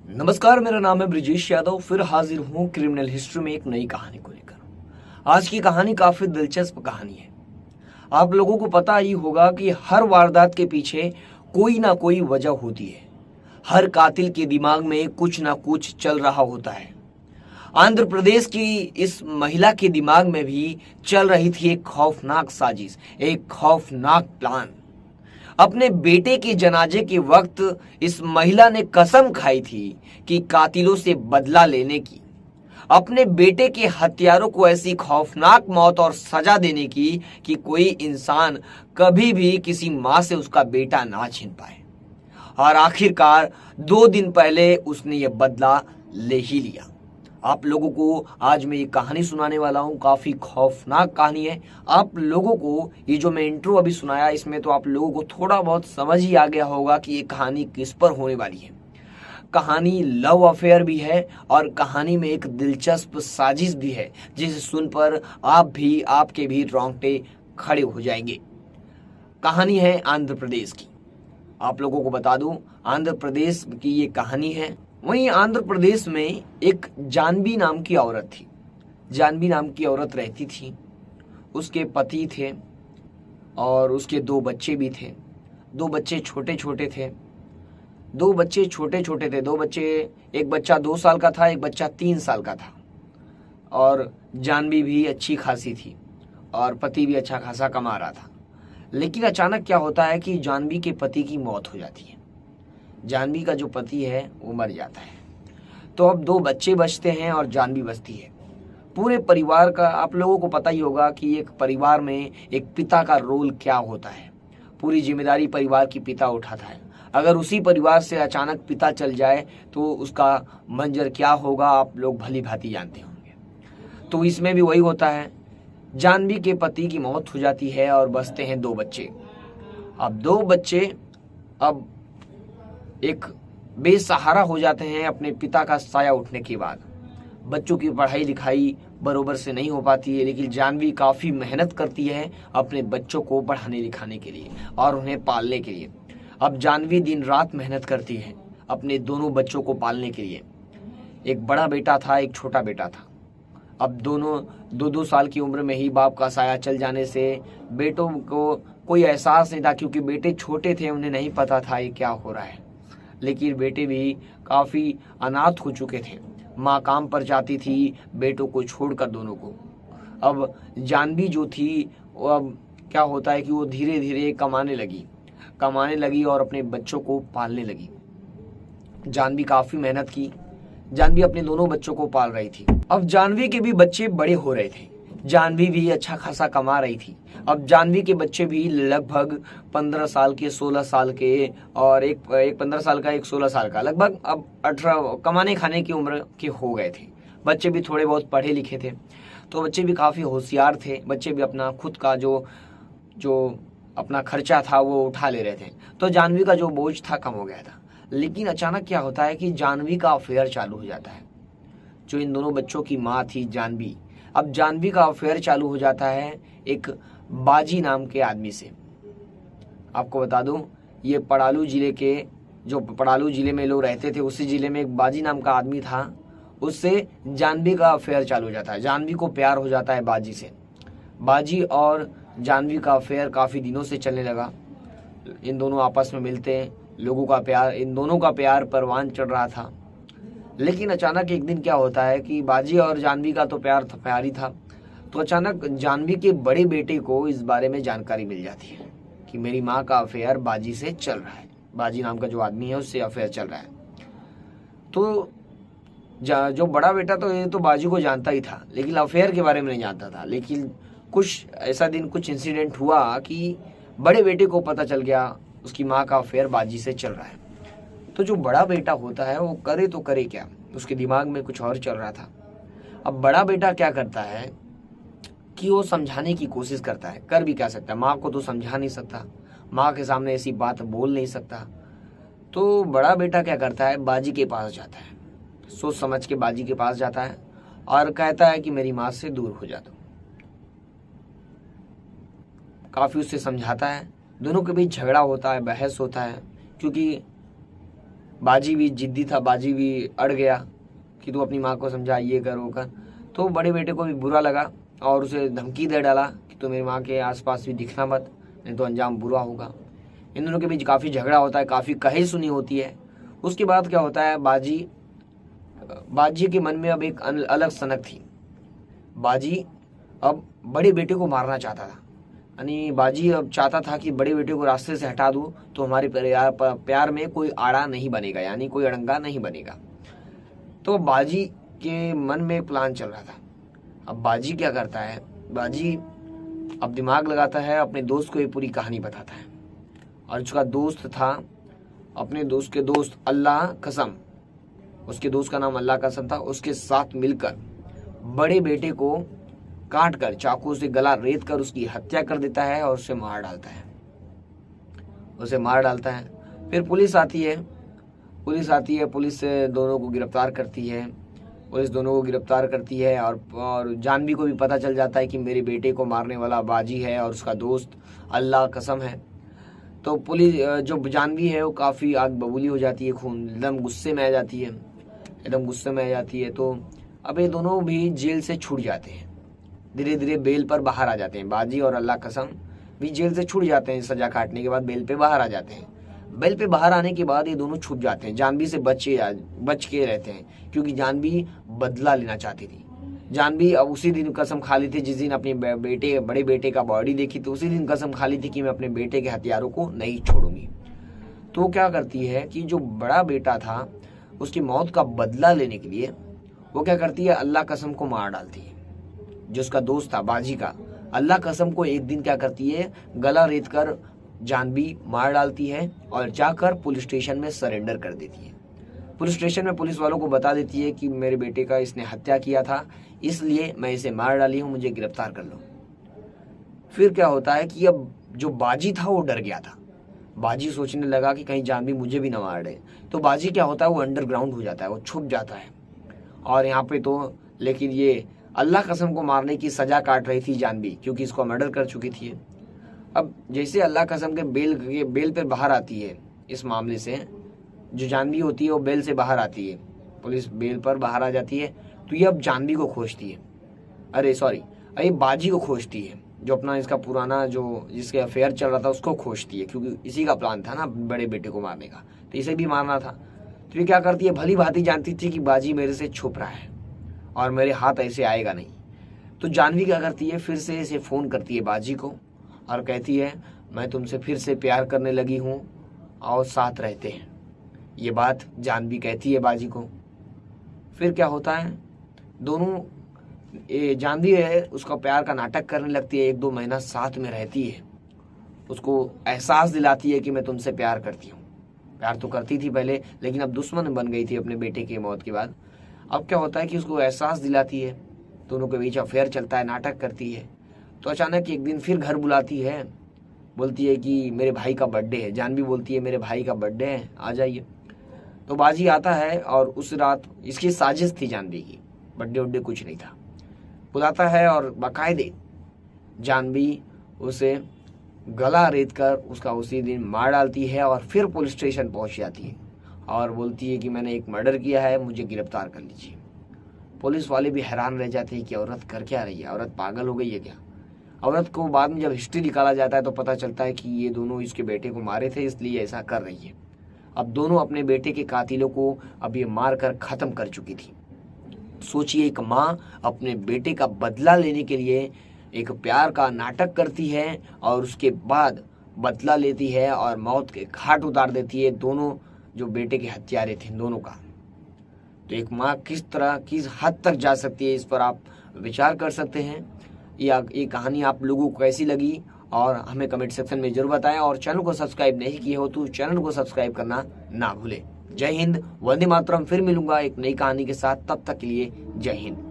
नमस्कार, मेरा नाम है ब्रिजेश यादव। फिर हाजिर हूँ क्रिमिनल हिस्ट्री में एक नई कहानी को लेकर। आज की कहानी काफी दिलचस्प कहानी है। आप लोगों को पता ही होगा कि हर वारदात के पीछे कोई ना कोई वजह होती है। हर कातिल के दिमाग में कुछ ना कुछ चल रहा होता है। आंध्र प्रदेश की इस महिला के दिमाग में भी चल रही थी एक खौफनाक साजिश, एक खौफनाक प्लान। अपने बेटे के जनाजे के वक्त इस महिला ने कसम खाई थी कि कातिलों से बदला लेने की, अपने बेटे के हत्यारों को ऐसी खौफनाक मौत और सजा देने की कि कोई इंसान कभी भी किसी मां से उसका बेटा ना छीन पाए। और आखिरकार 2 दिन पहले उसने ये बदला ले ही लिया। आप लोगों को आज मैं ये कहानी सुनाने वाला हूँ। काफी खौफनाक कहानी है। आप लोगों को ये जो मैं इंट्रो अभी सुनाया, इसमें तो आप लोगों को थोड़ा बहुत समझ ही आ गया होगा कि ये कहानी किस पर होने वाली है। कहानी लव अफेयर भी है और कहानी में एक दिलचस्प साजिश भी है, जिसे सुनकर आपके भी रोंगटे खड़े हो जाएंगे। कहानी है आंध्र प्रदेश की। आप लोगों को बता दूं, आंध्र प्रदेश की ये कहानी है। वहीं आंध्र प्रदेश में एक जानवी नाम की औरत थी। जानवी नाम की औरत रहती थी। उसके पति थे और उसके 2 बच्चे भी थे। 2 बच्चे छोटे छोटे थे। 2 बच्चे छोटे छोटे थे। 2 बच्चे, एक बच्चा 2 साल का था, एक बच्चा 3 साल का था। और जानवी भी अच्छी खासी थी और पति भी अच्छा खासा कमा रहा था। लेकिन अचानक क्या होता है कि जानवी के पति की मौत हो जाती है। जानवी का जो पति है वो मर जाता है। तो अब 2 बच्चे बचते हैं और जानवी बचती है। पूरे परिवार का आप लोगों को पता ही होगा कि एक परिवार में एक पिता का रोल क्या होता है। पूरी जिम्मेदारी परिवार की पिता उठाता है। अगर उसी परिवार से अचानक पिता चल जाए तो उसका मंजर क्या होगा, आप लोग भली भांति जानते होंगे। तो इसमें भी वही होता है। जानवी के पति की मौत हो जाती है और बचते हैं 2 बच्चे। अब 2 बच्चे अब एक बेसहारा हो जाते हैं अपने पिता का साया उठने के बाद। बच्चों की पढ़ाई लिखाई बरोबर से नहीं हो पाती है, लेकिन जानवी काफ़ी मेहनत करती है अपने बच्चों को पढ़ाने लिखाने के लिए और उन्हें पालने के लिए। अब जानवी दिन रात मेहनत करती है अपने दोनों बच्चों को पालने के लिए। एक बड़ा बेटा था, एक छोटा बेटा था। अब दोनों 2-2 साल की उम्र में ही बाप का साया चल जाने से बेटों को कोई एहसास नहीं था, क्योंकि बेटे छोटे थे, उन्हें नहीं पता था ये क्या हो रहा है। लेकिन बेटे भी काफ़ी अनाथ हो चुके थे। माँ काम पर जाती थी बेटों को छोड़कर दोनों को। अब जानवी जो थी वो अब क्या होता है कि वो धीरे धीरे कमाने लगी और अपने बच्चों को पालने लगी। जानवी काफ़ी मेहनत की। जानवी अपने दोनों बच्चों को पाल रही थी। अब जानवी के भी बच्चे बड़े हो रहे थे। जानवी भी अच्छा खासा कमा रही थी। अब जानवी के बच्चे भी लगभग 15 साल के, 16 साल के और एक 15 साल का, एक 16 साल का, लगभग अब 18 कमाने खाने की उम्र के हो गए थे। बच्चे भी थोड़े बहुत पढ़े लिखे थे, तो बच्चे भी काफ़ी होशियार थे। बच्चे भी अपना खुद का जो अपना खर्चा था वो उठा ले रहे थे। तो जानवी का जो बोझ था कम हो गया था। लेकिन अचानक क्या होता है कि जानवी का अफेयर चालू हो जाता है। जो इन दोनों बच्चों की माँ थी जानवी, अब जानवी का अफेयर चालू हो जाता है एक बाजी नाम के आदमी से। आपको बता दूं, ये पड़ालू जिले में लोग रहते थे, उसी जिले में एक बाजी नाम का आदमी था। उससे जानवी का अफेयर चालू हो जाता है। जानवी को प्यार हो जाता है बाजी से। बाजी और जानवी का अफेयर काफ़ी दिनों से चलने लगा। इन दोनों आपस में मिलते हैं, लोगों का प्यार, इन दोनों का प्यार परवान चढ़ रहा था। लेकिन अचानक एक दिन क्या होता है कि बाजी और जानवी का तो प्यार ही था। तो अचानक जानवी के बड़े बेटे को इस बारे में जानकारी मिल जाती है कि मेरी माँ का अफेयर बाजी से चल रहा है। बाजी नाम का जो आदमी है उससे अफेयर चल रहा है। तो जो बड़ा बेटा तो ये तो बाजी को जानता ही था, लेकिन अफेयर के बारे में नहीं जानता था। लेकिन कुछ इंसिडेंट हुआ कि बड़े बेटे को पता चल गया उसकी माँ का अफेयर बाजी से चल रहा है। तो जो बड़ा बेटा होता है वो करे तो करे क्या, उसके दिमाग में कुछ और चल रहा था। अब बड़ा बेटा क्या करता है कि वो समझाने की कोशिश करता है। कर भी क्या सकता है, माँ को तो समझा नहीं सकता, माँ के सामने ऐसी बात बोल नहीं सकता। तो बड़ा बेटा क्या करता है, बाजी के पास जाता है। सोच समझ के बाजी के पास जाता है और कहता है कि मेरी माँ से दूर हो जा दो। काफ़ी उससे समझाता है। दोनों के बीच झगड़ा होता है, बहस होता है, क्योंकि बाजी भी जिद्दी था, बाजी भी अड़ गया कि तू अपनी माँ को समझा, ये कर वो कर। तो बड़े बेटे को भी बुरा लगा और उसे धमकी दे डाला कि तू मेरी माँ के आसपास भी दिखना मत, नहीं तो अंजाम बुरा होगा। इन दोनों के बीच काफ़ी झगड़ा होता है, काफ़ी कही सुनी होती है। उसके बाद क्या होता है, बाजी के मन में अब एक अलग सनक थी। बाजी अब बड़े बेटे को मारना चाहता था, यानी बाजी अब चाहता था कि बड़े बेटे को रास्ते से हटा दूं तो हमारे प्यार में कोई आड़ा नहीं बनेगा, यानी कोई अड़ंगा नहीं बनेगा। तो बाजी के मन में प्लान चल रहा था। अब बाजी क्या करता है, बाजी अब दिमाग लगाता है, अपने दोस्त को ये पूरी कहानी बताता है। और उसका दोस्त था, अपने दोस्त के दोस्त अल्लाह कसम, उसके दोस्त का नाम अल्लाह कसम था, उसके साथ मिलकर बड़े बेटे को काट कर चाकू से गला रेत कर उसकी हत्या कर देता है और उसे मार डालता है। फिर पुलिस आती है, पुलिस दोनों को गिरफ्तार करती है। और जानवी को भी पता चल जाता है कि मेरे बेटे को मारने वाला बाजी है और उसका दोस्त अल्लाह कसम है। तो पुलिस जो जानवी है वो काफ़ी आग बबूली हो जाती है, खून एकदम गुस्से में आ जाती है। तो अब ये दोनों भी जेल से छूट जाते हैं, धीरे धीरे बेल पर बाहर आ जाते हैं। बाजी और अल्लाह कसम भी जेल से छूट जाते हैं, सजा काटने के बाद बेल पे बाहर आ जाते हैं। बेल पे बाहर आने के बाद ये दोनों छुप जाते हैं, जानवी से बच के रहते हैं, क्योंकि जानवी बदला लेना चाहती थी। जानवी अब उसी दिन कसम खा ली थी, जिस दिन अपने बड़े बेटे का बॉडी देखी तो उसी दिन कसम खा ली थी कि मैं अपने बेटे के हथियारों को नहीं छोड़ूंगी। तो क्या करती है कि जो बड़ा बेटा था उसकी मौत का बदला लेने के लिए वो क्या करती है, अल्लाह कसम को मार डालती है। जो उसका दोस्त था बाजी का, अल्लाह कसम को एक दिन क्या करती है, गला रेत कर जानवी मार डालती है और जाकर पुलिस स्टेशन में सरेंडर कर देती है। पुलिस स्टेशन में पुलिस वालों को बता देती है कि मेरे बेटे का इसने हत्या किया था, इसलिए मैं इसे मार डाली हूं, मुझे गिरफ्तार कर लो। फिर क्या होता है कि अब जो बाजी था वो डर गया था। बाजी सोचने लगा कि कहीं जानवी मुझे भी न मार दे। तो बाजी क्या होता है, वो अंडरग्राउंड हो जाता है, वो छुप जाता है। और यहाँ पे तो लेकिन ये अल्लाह कसम को मारने की सजा काट रही थी जानवी, क्योंकि इसको मर्डर कर चुकी थी। अब जैसे अल्लाह कसम के बेल पर बाहर आती है, इस मामले से जो जानवी होती है वो बेल से बाहर आती है, पुलिस बेल पर बाहर आ जाती है। तो ये अब जानवी को खोजती है, अरे बाजी को खोजती है, जो अपना इसका पुराना जो जिसके अफेयर चल रहा था उसको खोजती है, क्योंकि इसी का प्लान था ना बड़े बेटे को मारने का, तो इसे भी मारना था। तो ये क्या करती है, भली भांति जानती थी कि बाजी मेरे से छुप रहा है और मेरे हाथ ऐसे आएगा नहीं। तो जानवी क्या करती है, फिर से इसे फ़ोन करती है बाजी को और कहती है मैं तुमसे फिर से प्यार करने लगी हूँ और साथ रहते हैं। ये बात जानवी कहती है बाजी को। फिर क्या होता है, दोनों जानवी है उसका प्यार का नाटक करने लगती है, 1-2 महीना साथ में रहती है, उसको एहसास दिलाती है कि मैं तुमसे प्यार करती हूँ। प्यार तो करती थी पहले, लेकिन अब दुश्मन बन गई थी अपने बेटे की मौत के बाद। अब क्या होता है कि उसको एहसास दिलाती है, दोनों के बीच अफेयर चलता है, नाटक करती है। तो अचानक एक दिन फिर घर बुलाती है, बोलती है कि मेरे भाई का बर्थडे है। जानवी बोलती है मेरे भाई का बर्थडे है, आ जाइए। तो बाजी आता है और उस रात इसकी साजिश थी जानवी की, बर्थडे वड्डे कुछ नहीं था। बुलाता है और बाकायदे जानवी उसे गला रेत कर उसका उसी दिन मार डालती है और फिर पुलिस स्टेशन पहुंच जाती है और बोलती है कि मैंने एक मर्डर किया है, मुझे गिरफ्तार कर लीजिए। पुलिस वाले भी हैरान रह जाते हैं कि औरत कर क्या रही है, औरत पागल हो गई है क्या। औरत को बाद में जब हिस्ट्री निकाला जाता है तो पता चलता है कि ये दोनों इसके बेटे को मारे थे, इसलिए ऐसा कर रही है। अब दोनों अपने बेटे के कातिलों को अब ये मार कर ख़त्म कर चुकी थी। सोचिए, एक माँ अपने बेटे का बदला लेने के लिए एक प्यार का नाटक करती है और उसके बाद बदला लेती है और मौत के घाट उतार देती है दोनों जो बेटे के हत्यारे थे दोनों का। तो एक माँ किस हद तक जा सकती है, इस पर आप विचार कर सकते हैं। ये कहानी आप लोगों को कैसी लगी और हमें कमेंट सेक्शन में जरूर बताएं। और चैनल को सब्सक्राइब नहीं किए हो तो चैनल को सब्सक्राइब करना ना भूलें। जय हिंद, वंदे मातरम। फिर मिलूंगा एक नई कहानी के साथ, तब तक के लिए जय हिंद।